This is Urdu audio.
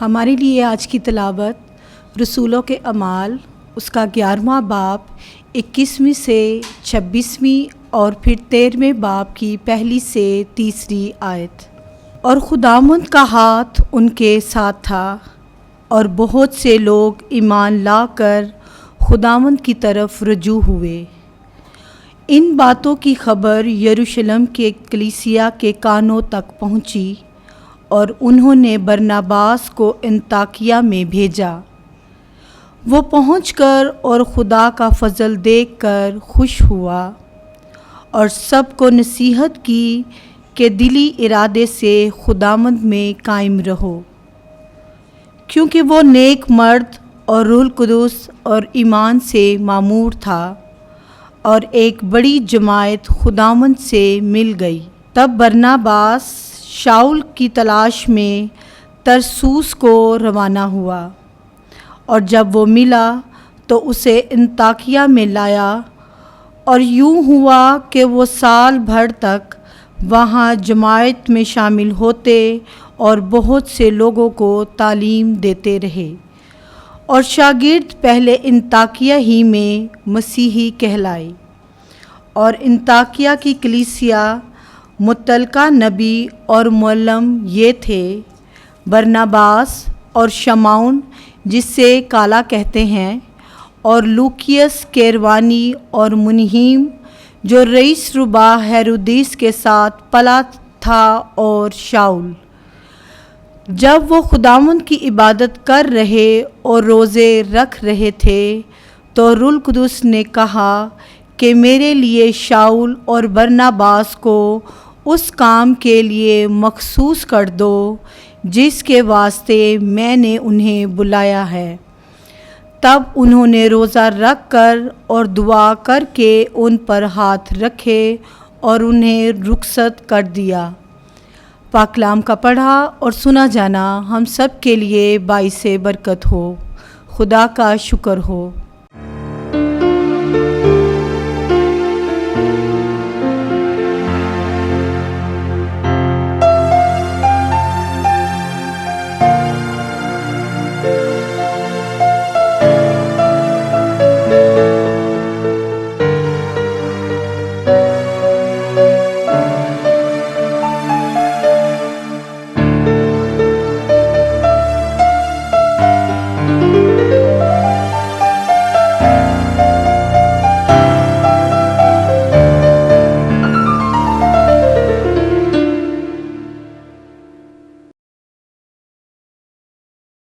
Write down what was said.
ہمارے لیے آج کی تلاوت رسولوں کے اعمال اس کا 11واں باب 21ویں سے 26ویں اور پھر 13ویں باب کی پہلی سے تیسری آیت۔ اور خداوند کا ہاتھ ان کے ساتھ تھا اور بہت سے لوگ ایمان لا کر خداوند کی طرف رجوع ہوئے۔ ان باتوں کی خبر یروشلم کے کلیسیا کے کانوں تک پہنچی اور انہوں نے برناباس کو انطاکیہ میں بھیجا۔ وہ پہنچ کر اور خدا کا فضل دیکھ کر خوش ہوا اور سب کو نصیحت کی کہ دلی ارادے سے خداوند میں قائم رہو، کیونکہ وہ نیک مرد اور روح القدس اور ایمان سے معمور تھا، اور ایک بڑی جماعت خداوند سے مل گئی۔ تب برناباس شاؤل کی تلاش میں ترسوس کو روانہ ہوا، اور جب وہ ملا تو اسے انطاکیہ میں لایا، اور یوں ہوا کہ وہ سال بھر تک وہاں جماعت میں شامل ہوتے اور بہت سے لوگوں کو تعلیم دیتے رہے، اور شاگرد پہلے انطاکیہ ہی میں مسیحی کہلائے۔ اور انطاکیہ کی کلیسیا متلقہ نبی اور معلم یہ تھے: برناباس اور شمعون جس سے کالا کہتے ہیں، اور لوکیس کیروانی اور منہیم جو رئیس ربا ہیرودیس کے ساتھ پلا تھا، اور شاؤل۔ جب وہ خداوند کی عبادت کر رہے اور روزے رکھ رہے تھے تو روح القدس نے کہا کہ میرے لیے شاؤل اور برناباس کو اس کام کے لیے مخصوص کر دو جس کے واسطے میں نے انہیں بلایا ہے۔ تب انہوں نے روزہ رکھ کر اور دعا کر کے ان پر ہاتھ رکھے اور انہیں رخصت کر دیا۔ پاک کلام کا پڑھا اور سنا جانا ہم سب کے لیے باعث برکت ہو۔ خدا کا شکر ہو۔